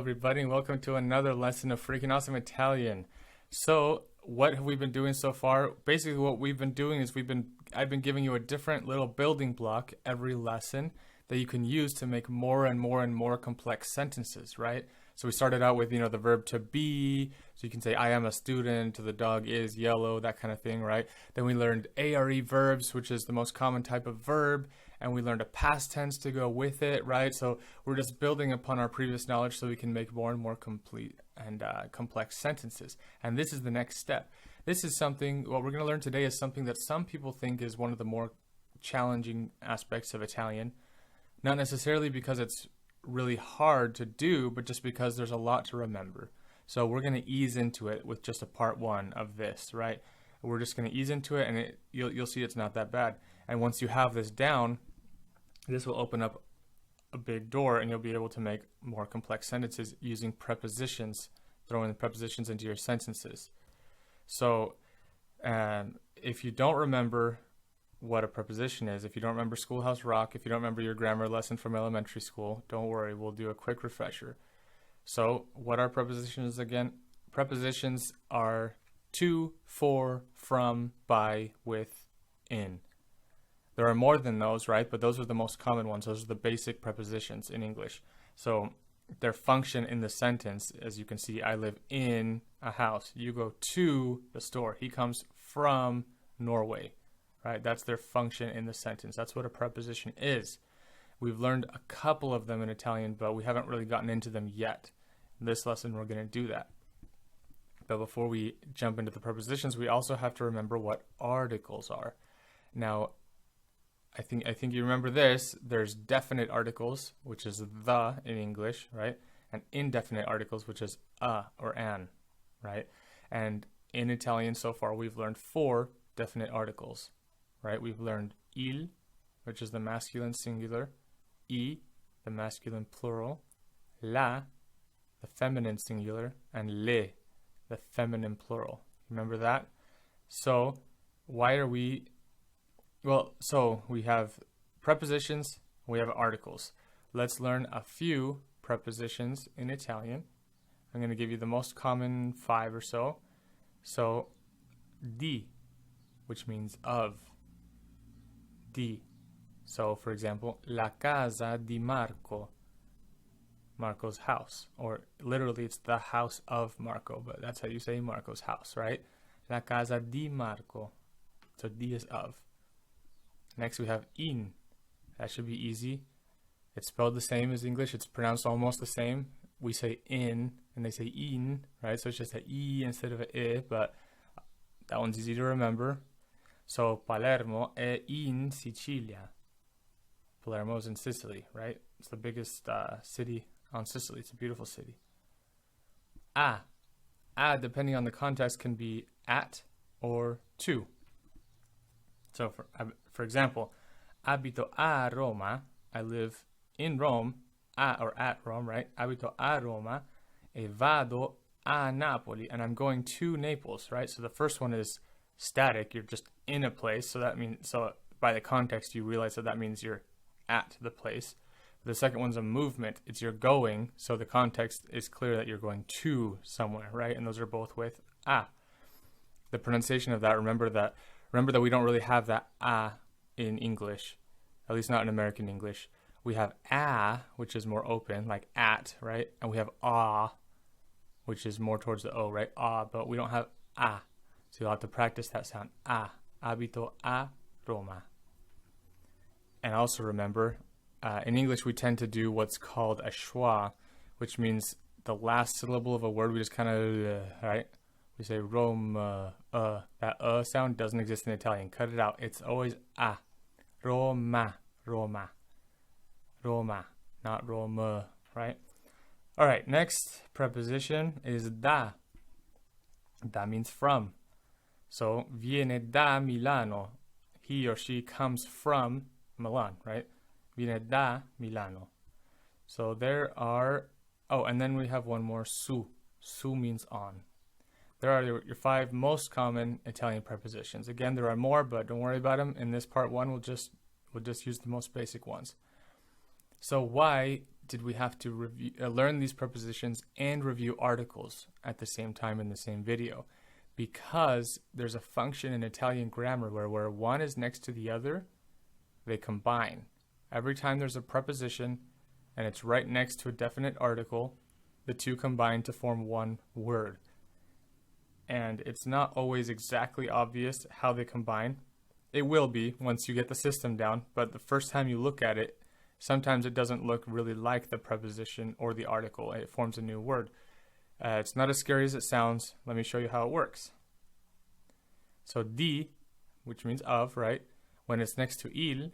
everybody, and welcome to another lesson of Freaking Awesome Italian. So, what have we been doing so far? Basically, what we've been doing is I've been giving you a different little building block every lesson that you can use to make more and more and more complex sentences, right? So we started out with, the verb to be, so you can say, I am a student, the dog is yellow, that kind of thing, right? Then we learned ARE verbs, which is the most common type of verb, and we learned a past tense to go with it, right? So we're just building upon our previous knowledge so we can make more and more complete and complex sentences. And this is the next step. This is something, what we're going to learn today is something that some people think is one of the more challenging aspects of Italian. Not necessarily because it's really hard to do, but just because there's a lot to remember. So we're going to ease into it with just a part one of this, right? We're just going to ease into it, and you'll see it's not that bad. And once you have this down, this will open up a big door, and you'll be able to make more complex sentences using prepositions, throwing the prepositions into your sentences. So if you don't remember what a preposition is, if you don't remember Schoolhouse Rock, if you don't remember your grammar lesson from elementary school, don't worry, we'll do a quick refresher. So what are prepositions again? Prepositions are to, for, from, by, with, in. There are more than those, right? But those are the most common ones. Those are the basic prepositions in English. So their function in the sentence, as you can see, I live in a house. You go to the store. He comes from Norway. Right? That's their function in the sentence. That's what a preposition is. We've learned a couple of them in Italian, but we haven't really gotten into them yet. In this lesson, we're going to do that. But before we jump into the prepositions, we also have to remember what articles are. Now, I think you remember this. There's definite articles, which is the in English, right? And indefinite articles, which is a or an, right? And in Italian so far, we've learned 4 definite articles. Right, we've learned il, which is the masculine singular, I, the masculine plural, la, the feminine singular, and le, the feminine plural. Remember that? So why are we, so we have prepositions, we have articles. Let's learn a few prepositions in Italian. I'm going to give you the most common 5 or so. So, di, which means of. Di. So, for example, la casa di Marco, Marco's house, or literally it's the house of Marco, but that's how you say Marco's house, right? La casa di Marco. So di is of. Next we have in. That should be easy. It's spelled the same as English. It's pronounced almost the same. We say in, and they say in, right? So it's just an I instead of an I, but that one's easy to remember. So, Palermo è in Sicilia. Palermo is in Sicily, right? It's the biggest city on Sicily. It's a beautiful city. A, depending on the context, can be at or to. So, for example, abito a Roma. I live in Rome, or at Rome, right? Abito a Roma e vado a Napoli. And I'm going to Naples, right? So the first one is static. You're just in a place, so by the context you realize that means you're at the place. The second one's a movement. It's you're going, so the context is clear that you're going to somewhere, right? And those are both with a. The pronunciation of that, remember that we don't really have that a in English, at least not in American English. We have a, which is more open, like at, right? And we have a, which is more towards the o, right? But we don't have a. So you'll have to practice that sound. A. Abito a Roma. And also remember, in English we tend to do what's called a schwa, which means the last syllable of a word we just kind of, right? We say Roma, that sound doesn't exist in Italian. Cut it out. It's always a. Roma, Roma, Roma, not Roma, right? All right, next preposition is da. Da means from. So, viene da Milano. He or she comes from Milan, right? Viene da Milano. So there are, and then we have one more, su. Su means on. There are your 5 most common Italian prepositions. Again, there are more, but don't worry about them. In this part 1, we'll just use the most basic ones. So why did we have to learn these prepositions and review articles at the same time in the same video? Because there's a function in Italian grammar where one is next to the other, they combine. Every time there's a preposition and it's right next to a definite article, the two combine to form one word. And it's not always exactly obvious how they combine. It will be once you get the system down, but the first time you look at it, sometimes it doesn't look really like the preposition or the article. It forms a new word. It's not as scary as it sounds. Let me show you how it works. So di, which means of, right? When it's next to il,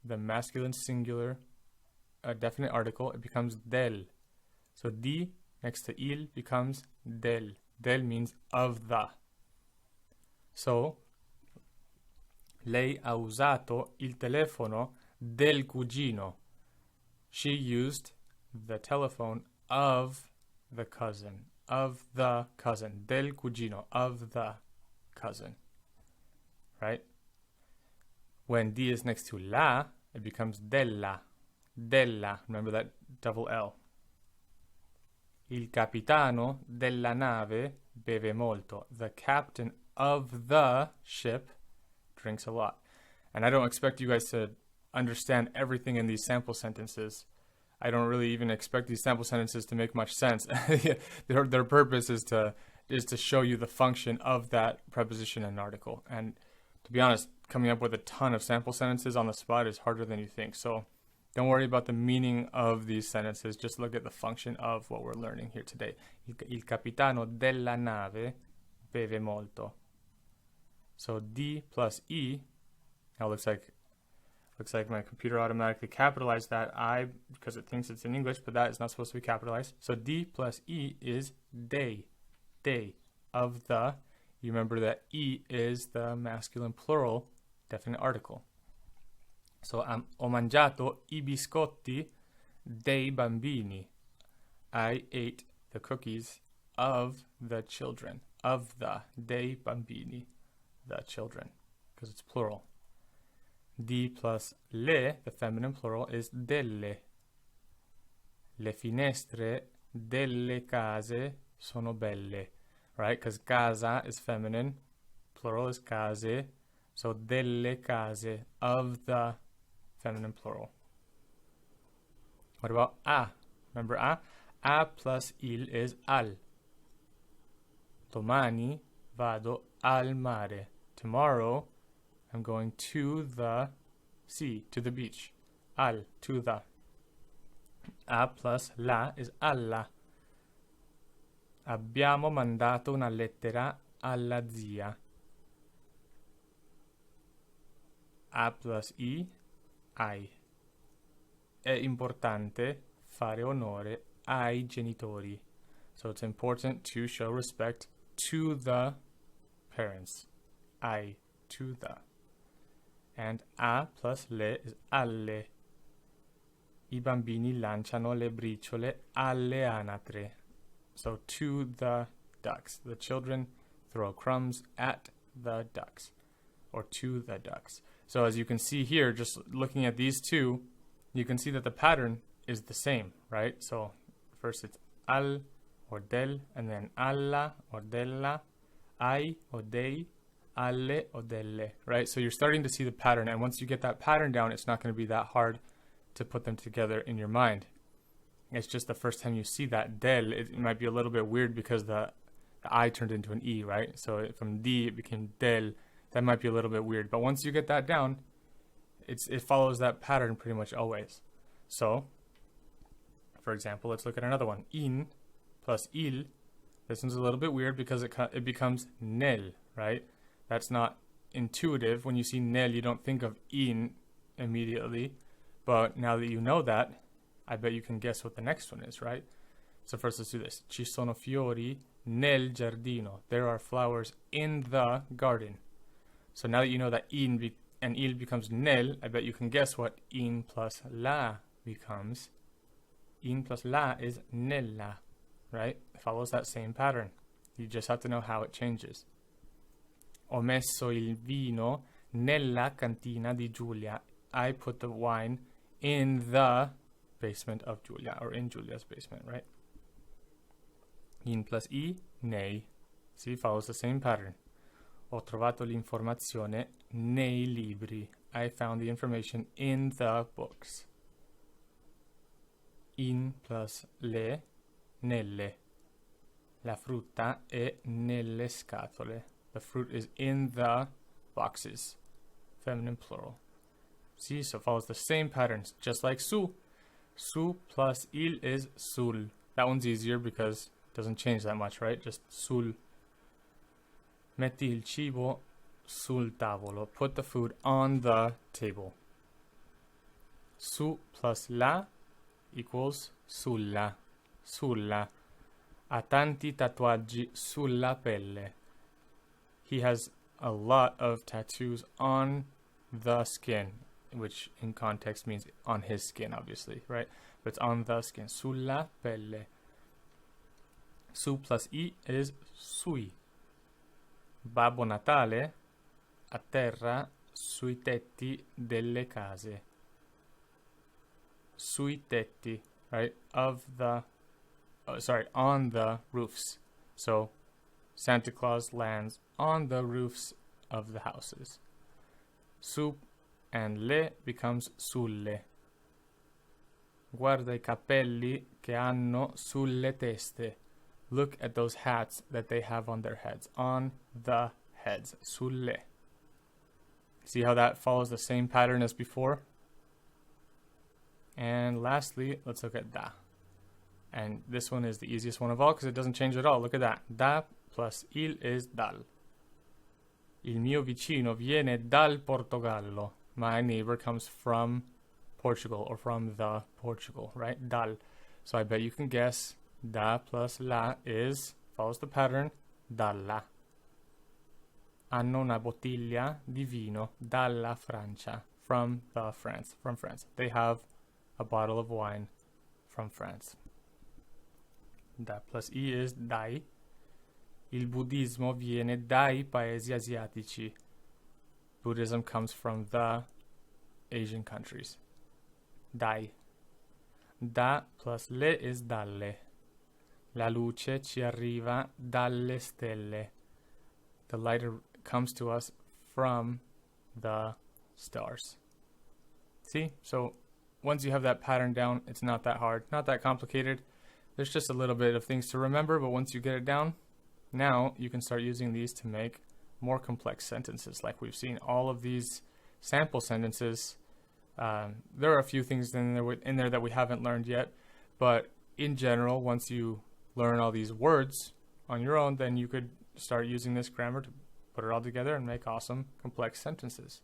the masculine singular definite article, it becomes del. So di next to il becomes del. Del means of the. So, lei ha usato il telefono del cugino. She used the telephone of the cousin. Of the cousin. Del cugino. Of the cousin. Right? When di is next to la, it becomes della. Della. Remember that double L. Il capitano della nave beve molto. The captain of the ship drinks a lot. And I don't expect you guys to understand everything in these sample sentences. I don't really even expect these sample sentences to make much sense. Their purpose is to show you the function of that preposition and article. And to be honest, coming up with a ton of sample sentences on the spot is harder than you think. So don't worry about the meaning of these sentences. Just look at the function of what we're learning here today. Il capitano della nave beve molto. So D plus E. Now looks like my computer automatically capitalized that I because it thinks it's in English, but that is not supposed to be capitalized. So D plus E is dei. Dei. Of the. You remember that E is the masculine plural definite article. So ho mangiato I biscotti dei bambini. I ate the cookies of the children. Of the dei bambini. The children. Because it's plural. D plus le, the feminine plural, is delle. Le finestre delle case sono belle. Right? Because casa is feminine. Plural is case. So delle case. Of the feminine plural. What about a? Remember a? A plus il is al. Domani vado al mare. Tomorrow I'm going to the sea, to the beach. Al, to the. A plus la is alla. Abbiamo mandato una lettera alla zia. A plus I, ai. È importante fare onore ai genitori. So it's important to show respect to the parents. Ai, to the. And a plus le is alle. I bambini lanciano le briciole alle anatre. So to the ducks. The children throw crumbs at the ducks. Or to the ducks. So as you can see here, just looking at these two, you can see that the pattern is the same, right? So first it's al or del, and then alla or della, ai or dei, alle or delle, right? So you're starting to see the pattern, and once you get that pattern down, it's not going to be that hard to put them together in your mind. It's just the first time you see that del, it might be a little bit weird because the I turned into an E, right? So from D, it became del. That might be a little bit weird, but once you get that down, it follows that pattern pretty much always. So, for example, let's look at another one. In plus il. This one's a little bit weird because it becomes nel, right? That's not intuitive. When you see nel, you don't think of in immediately. But now that you know that, I bet you can guess what the next one is, right? So first let's do this. Ci sono fiori nel giardino. There are flowers in the garden. So now that you know that in and il becomes nel, I bet you can guess what in plus la becomes. In plus la is nella, right? It follows that same pattern. You just have to know how it changes. Ho messo il vino nella cantina di Giulia. I put the wine in the basement of Giulia, or in Giulia's basement, right? In plus I, nei. See, follows the same pattern. Ho trovato l'informazione nei libri. I found the information in the books. In plus le, nelle. La frutta è nelle scatole. The fruit is in the boxes. Feminine plural. See, so it follows the same patterns, just like su. Su plus il is sul. That one's easier because it doesn't change that much, right? Just sul. Metti il cibo sul tavolo. Put the food on the table. Su plus la equals sulla. Sulla. Ha tanti tatuaggi sulla pelle. He has a lot of tattoos on the skin, which in context means on his skin, obviously, right? But it's on the skin. Sulla pelle. Su plus I is sui. Babbo Natale atterra sui tetti delle case. Sui tetti, right? On the roofs. So Santa Claus lands on the roofs of the houses. Su and le becomes sulle. Guarda I capelli che hanno sulle teste. Look at those hats that they have on their heads. On the heads. Sulle. See how that follows the same pattern as before? And lastly, let's look at da. And this one is the easiest one of all because it doesn't change at all. Look at that. Da plus il is dal. Il mio vicino viene dal Portogallo. My neighbor comes from Portugal, or from the Portugal, right? Dal. So I bet you can guess da plus la follows the pattern, dalla. Hanno una bottiglia di vino dalla Francia. From France. They have a bottle of wine from France. Da plus I is dai. Il buddismo viene dai paesi asiatici. Buddhism comes from the Asian countries. Dai. Da plus le is dalle. La luce ci arriva dalle stelle. The light comes to us from the stars. See? So once you have that pattern down, it's not that hard, not that complicated. There's just a little bit of things to remember, but once you get it down, now you can start using these to make more complex sentences. Like we've seen all of these sample sentences. There are a few things in there that we haven't learned yet, but in general, once you learn all these words on your own, then you could start using this grammar to put it all together and make awesome complex sentences.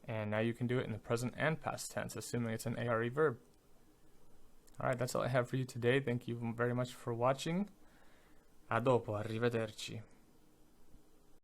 And now you can do it in the present and past tense, assuming it's an ARE verb. All right, that's all I have for you today. Thank you very much for watching. A dopo, arrivederci.